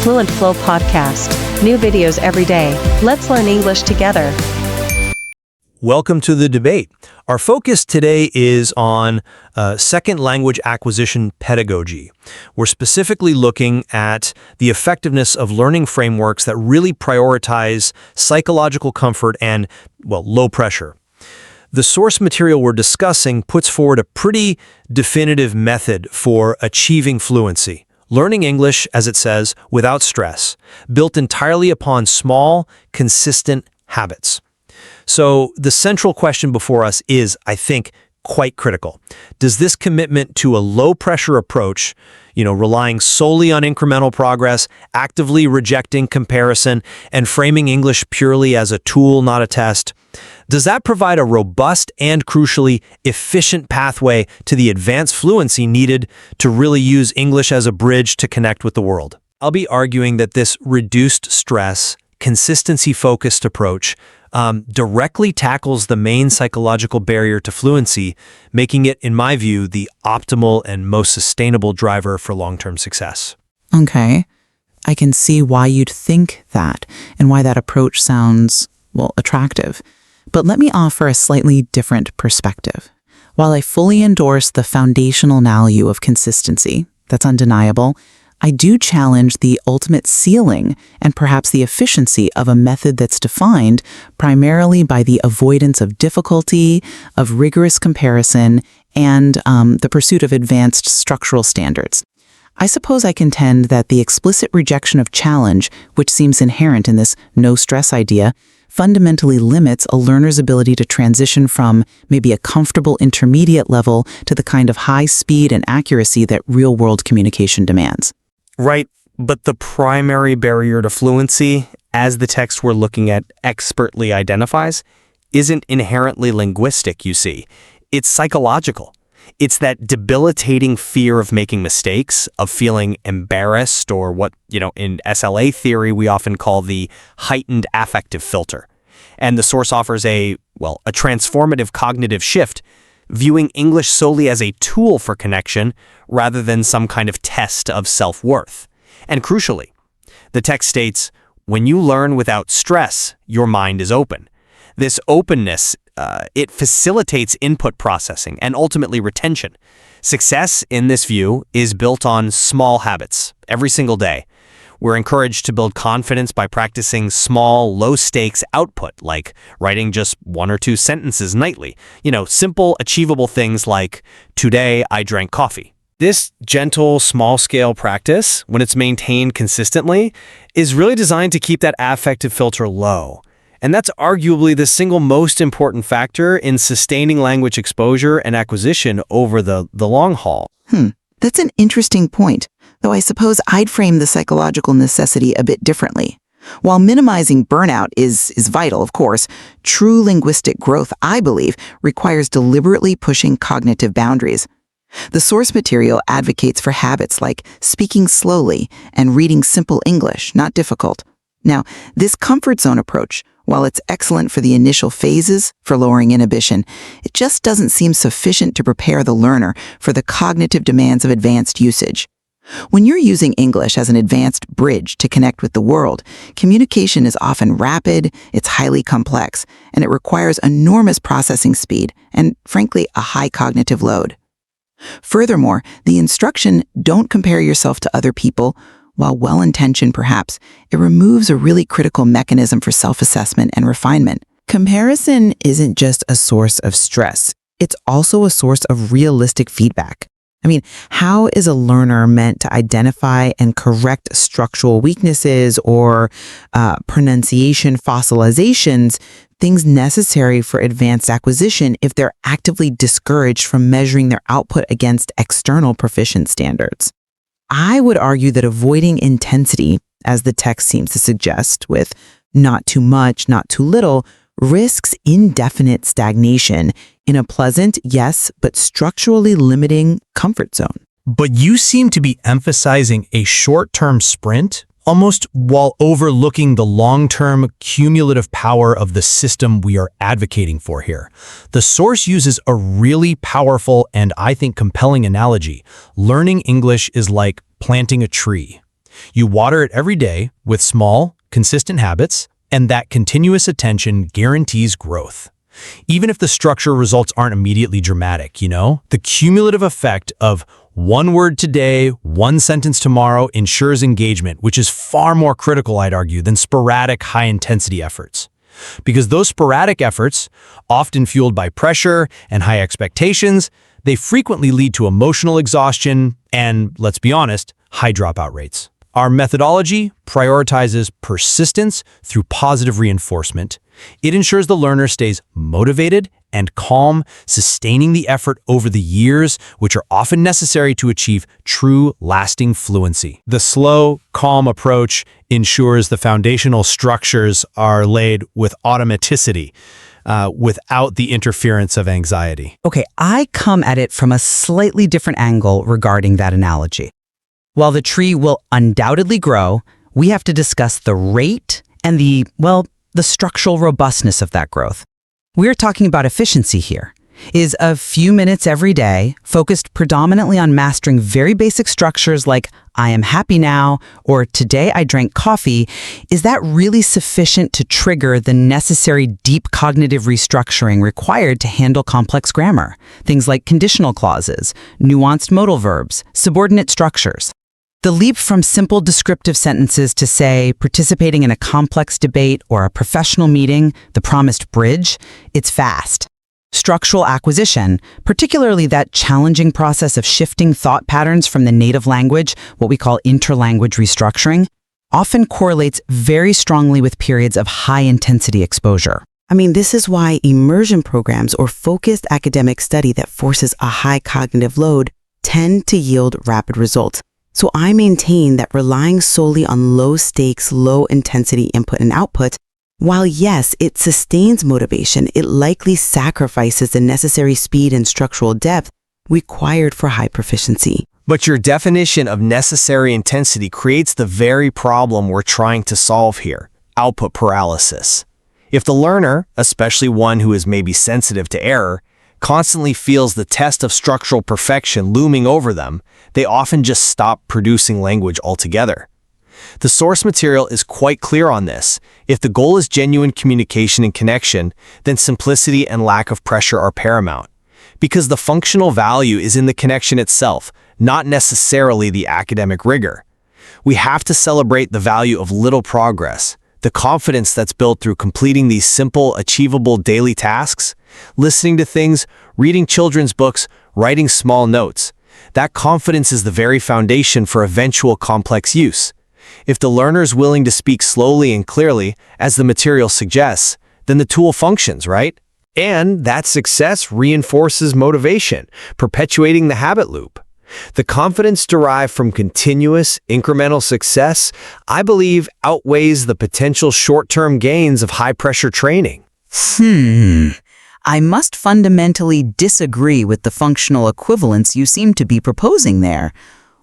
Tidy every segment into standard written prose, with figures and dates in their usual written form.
Fluent Flow podcast. New videos every day. Let's learn English together. Welcome to the debate. Our focus today is on second language acquisition pedagogy. We're specifically looking at the effectiveness of learning frameworks that really prioritize psychological comfort and, low pressure. The source material we're discussing puts forward a pretty definitive method for achieving fluency. Learning English, as it says, without stress, built entirely upon small, consistent habits. So the central question before us is, I think, quite critical. Does this commitment to a low-pressure approach, relying solely on incremental progress, actively rejecting comparison, and framing English purely as a tool, not a test, does that provide a robust and, crucially, efficient pathway to the advanced fluency needed to really use English as a bridge to connect with the world? I'll be arguing that this reduced stress, consistency-focused approach directly tackles the main psychological barrier to fluency, making it, in my view, the optimal and most sustainable driver for long-term success. Okay. I can see why you'd think that and why that approach sounds, attractive. But let me offer a slightly different perspective. While I fully endorse the foundational value of consistency, that's undeniable, I do challenge the ultimate ceiling and perhaps the efficiency of a method that's defined primarily by the avoidance of difficulty, of rigorous comparison, and the pursuit of advanced structural standards. I suppose I contend that the explicit rejection of challenge, which seems inherent in this no-stress idea, fundamentally limits a learner's ability to transition from maybe a comfortable intermediate level to the kind of high speed and accuracy that real-world communication demands. Right, but the primary barrier to fluency, as the text we're looking at expertly identifies, isn't inherently linguistic, you see. It's psychological. It's that debilitating fear of making mistakes, of feeling embarrassed, or what, in SLA theory we often call the heightened affective filter. And the source offers a transformative cognitive shift, viewing English solely as a tool for connection rather than some kind of test of self-worth. And crucially, the text states, when you learn without stress, your mind is open. This openness, it facilitates input processing and ultimately retention. Success, in this view, is built on small habits every single day. We're encouraged to build confidence by practicing small, low-stakes output, like writing just 1 or 2 sentences nightly. Simple, achievable things like, today I drank coffee. This gentle, small-scale practice, when it's maintained consistently, is really designed to keep that affective filter low. And that's arguably the single most important factor in sustaining language exposure and acquisition over the long haul. That's an interesting point, though I suppose I'd frame the psychological necessity a bit differently. While minimizing burnout is vital, of course, true linguistic growth, I believe, requires deliberately pushing cognitive boundaries. The source material advocates for habits like speaking slowly and reading simple English, not difficult. Now, this comfort zone approach, while it's excellent for the initial phases for lowering inhibition, it just doesn't seem sufficient to prepare the learner for the cognitive demands of advanced usage. When you're using English as an advanced bridge to connect with the world, communication is often rapid, it's highly complex, and it requires enormous processing speed and, frankly, a high cognitive load. Furthermore, the instruction, don't compare yourself to other people, while well-intentioned perhaps, it removes a really critical mechanism for self-assessment and refinement. Comparison isn't just a source of stress. It's also a source of realistic feedback. How is a learner meant to identify and correct structural weaknesses or pronunciation fossilizations, things necessary for advanced acquisition, if they're actively discouraged from measuring their output against external proficient standards? I would argue that avoiding intensity, as the text seems to suggest, with not too much, not too little, risks indefinite stagnation in a pleasant, yes, but structurally limiting comfort zone. But you seem to be emphasizing a short-term sprint, almost while overlooking the long-term cumulative power of the system we are advocating for here. The source uses a really powerful and I think compelling analogy. Learning English is like planting a tree. You water it every day with small, consistent habits, and that continuous attention guarantees growth. Even if the structure results aren't immediately dramatic, the cumulative effect of one word today, one sentence tomorrow ensures engagement, which is far more critical, I'd argue, than sporadic high-intensity efforts. Because those sporadic efforts, often fueled by pressure and high expectations, they frequently lead to emotional exhaustion and, let's be honest, high dropout rates. Our methodology prioritizes persistence through positive reinforcement. It ensures the learner stays motivated and calm, sustaining the effort over the years, which are often necessary to achieve true, lasting fluency. The slow, calm approach ensures the foundational structures are laid with automaticity, without the interference of anxiety. Okay, I come at it from a slightly different angle regarding that analogy. While the tree will undoubtedly grow, we have to discuss the rate and the structural robustness of that growth. We're talking about efficiency here. Is a few minutes every day, focused predominantly on mastering very basic structures like I am happy now or today I drank coffee, is that really sufficient to trigger the necessary deep cognitive restructuring required to handle complex grammar? Things like conditional clauses, nuanced modal verbs, subordinate structures. The leap from simple descriptive sentences to, say, participating in a complex debate or a professional meeting, the promised bridge, it's fast. Structural acquisition, particularly that challenging process of shifting thought patterns from the native language, what we call interlanguage restructuring, often correlates very strongly with periods of high-intensity exposure. I mean, this is why immersion programs or focused academic study that forces a high cognitive load tend to yield rapid results. So I maintain that relying solely on low-stakes, low-intensity input and output, while yes, it sustains motivation, it likely sacrifices the necessary speed and structural depth required for high proficiency. But your definition of necessary intensity creates the very problem we're trying to solve here: output paralysis. If the learner, especially one who is maybe sensitive to error, constantly feels the test of structural perfection looming over them, they often just stop producing language altogether. The source material is quite clear on this. If the goal is genuine communication and connection, then simplicity and lack of pressure are paramount. Because the functional value is in the connection itself, not necessarily the academic rigor. We have to celebrate the value of little progress, the confidence that's built through completing these simple, achievable daily tasks, listening to things, reading children's books, writing small notes. That confidence is the very foundation for eventual complex use. If the learner is willing to speak slowly and clearly, as the material suggests, then the tool functions, right? And that success reinforces motivation, perpetuating the habit loop. The confidence derived from continuous, incremental success, I believe, outweighs the potential short-term gains of high-pressure training. I must fundamentally disagree with the functional equivalence you seem to be proposing there.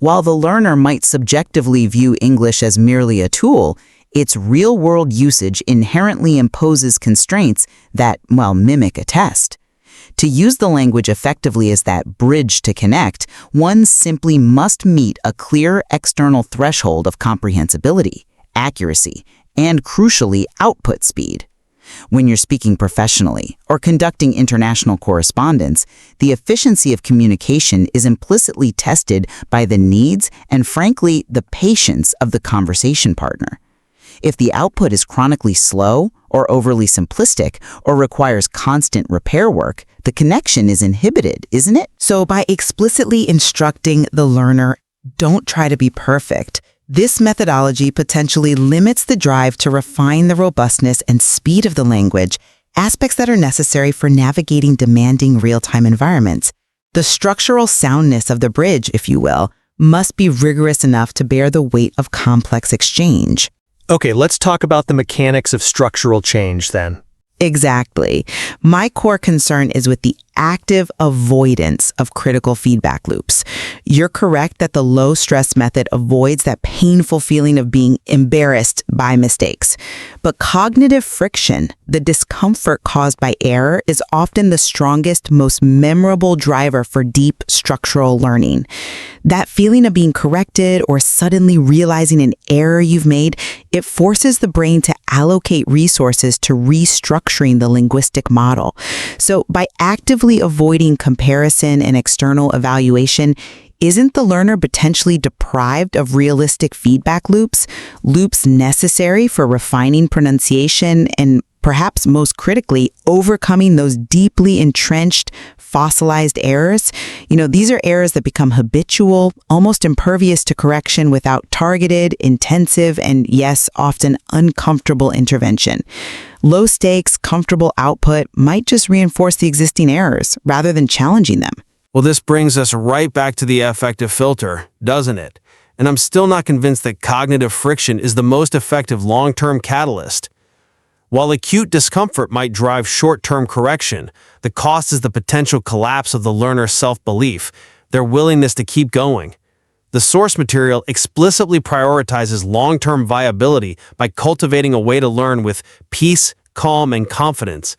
While the learner might subjectively view English as merely a tool, its real-world usage inherently imposes constraints that, mimic a test. To use the language effectively as that bridge to connect, one simply must meet a clear external threshold of comprehensibility, accuracy, and crucially, output speed. When you're speaking professionally or conducting international correspondence, the efficiency of communication is implicitly tested by the needs and, frankly, the patience of the conversation partner. If the output is chronically slow or overly simplistic or requires constant repair work, the connection is inhibited, isn't it? So by explicitly instructing the learner, don't try to be perfect, this methodology potentially limits the drive to refine the robustness and speed of the language, aspects that are necessary for navigating demanding real-time environments. The structural soundness of the bridge, if you will, must be rigorous enough to bear the weight of complex exchange. Okay, let's talk about the mechanics of structural change then. Exactly. My core concern is with the active avoidance of critical feedback loops. You're correct that the low-stress method avoids that painful feeling of being embarrassed by mistakes. But cognitive friction, the discomfort caused by error, is often the strongest, most memorable driver for deep structural learning. That feeling of being corrected or suddenly realizing an error you've made, it forces the brain to allocate resources to restructuring the linguistic model. So by actively avoiding comparison and external evaluation, isn't the learner potentially deprived of realistic feedback loops necessary for refining pronunciation and perhaps most critically, overcoming those deeply entrenched, fossilized errors? These are errors that become habitual, almost impervious to correction without targeted, intensive, and yes, often uncomfortable intervention. Low stakes, comfortable output might just reinforce the existing errors rather than challenging them. Well, this brings us right back to the affective filter, doesn't it? And I'm still not convinced that cognitive friction is the most effective long-term catalyst. While acute discomfort might drive short-term correction, the cost is the potential collapse of the learner's self-belief, their willingness to keep going. The source material explicitly prioritizes long-term viability by cultivating a way to learn with peace, calm, and confidence.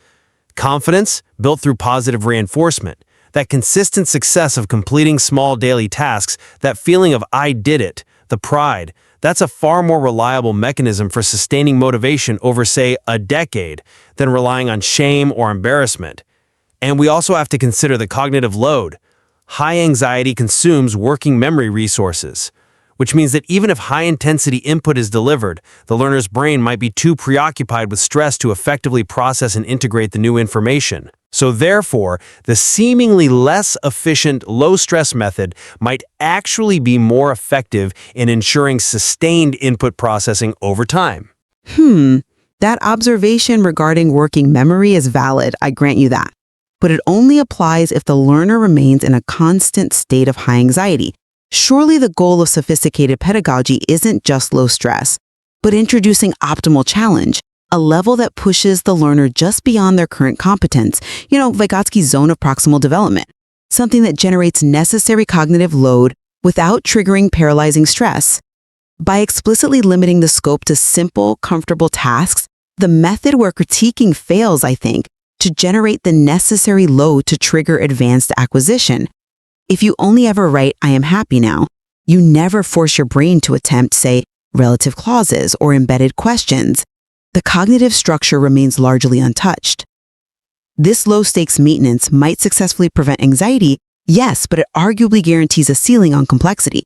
Confidence built through positive reinforcement. That consistent success of completing small daily tasks, that feeling of I did it, the pride, that's a far more reliable mechanism for sustaining motivation over, say, a decade than relying on shame or embarrassment. And we also have to consider the cognitive load. High anxiety consumes working memory resources, which means that even if high-intensity input is delivered, the learner's brain might be too preoccupied with stress to effectively process and integrate the new information. So therefore, the seemingly less efficient low-stress method might actually be more effective in ensuring sustained input processing over time. That observation regarding working memory is valid, I grant you that. But it only applies if the learner remains in a constant state of high anxiety. Surely the goal of sophisticated pedagogy isn't just low stress, but introducing optimal challenge, a level that pushes the learner just beyond their current competence, Vygotsky's zone of proximal development, something that generates necessary cognitive load without triggering paralyzing stress. By explicitly limiting the scope to simple, comfortable tasks, the method where critiquing fails, I think, to generate the necessary load to trigger advanced acquisition. If you only ever write, I am happy now, you never force your brain to attempt, say, relative clauses or embedded questions. The cognitive structure remains largely untouched. This low-stakes maintenance might successfully prevent anxiety, yes, but it arguably guarantees a ceiling on complexity.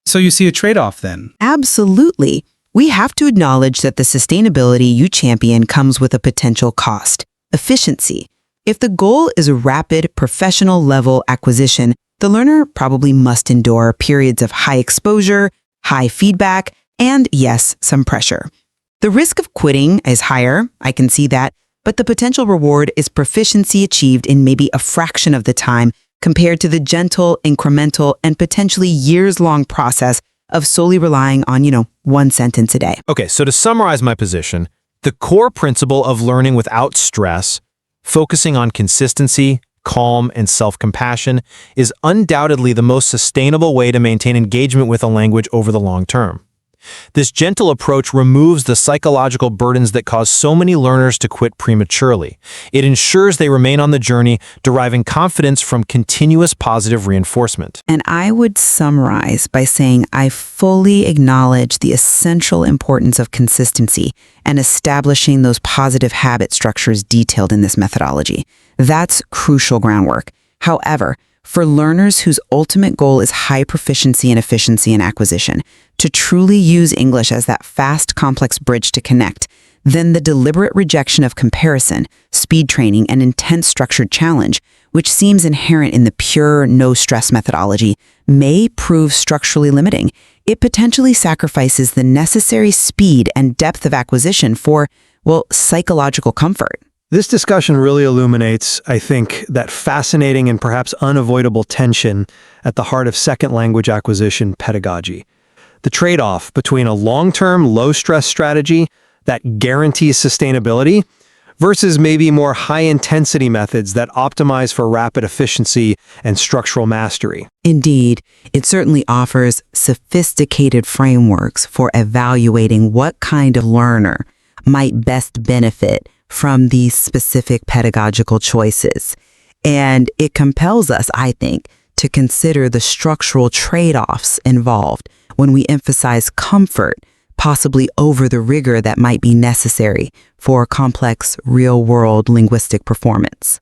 So you see a trade-off then? Absolutely. We have to acknowledge that the sustainability you champion comes with a potential cost: efficiency. If the goal is rapid, professional-level acquisition, the learner probably must endure periods of high exposure, high feedback, and yes, some pressure. The risk of quitting is higher, I can see that, but the potential reward is proficiency achieved in maybe a fraction of the time compared to the gentle, incremental, and potentially years-long process of solely relying on, one sentence a day. Okay, so to summarize my position, the core principle of learning without stress, focusing on consistency, calm, and self-compassion, is undoubtedly the most sustainable way to maintain engagement with a language over the long term. This gentle approach removes the psychological burdens that cause so many learners to quit prematurely. It ensures they remain on the journey, deriving confidence from continuous positive reinforcement. And I would summarize by saying I fully acknowledge the essential importance of consistency and establishing those positive habit structures detailed in this methodology. That's crucial groundwork. However, for learners whose ultimate goal is high proficiency and efficiency in acquisition, to truly use English as that fast, complex bridge to connect, then the deliberate rejection of comparison, speed training, and intense structured challenge, which seems inherent in the pure, no-stress methodology, may prove structurally limiting. It potentially sacrifices the necessary speed and depth of acquisition for, psychological comfort. This discussion really illuminates, I think, that fascinating and perhaps unavoidable tension at the heart of second language acquisition pedagogy. The trade-off between a long-term, low-stress strategy that guarantees sustainability versus maybe more high-intensity methods that optimize for rapid efficiency and structural mastery. Indeed, it certainly offers sophisticated frameworks for evaluating what kind of learner might best benefit from these specific pedagogical choices. And it compels us, I think, to consider the structural trade-offs involved when we emphasize comfort, possibly over the rigor that might be necessary for complex real-world linguistic performance.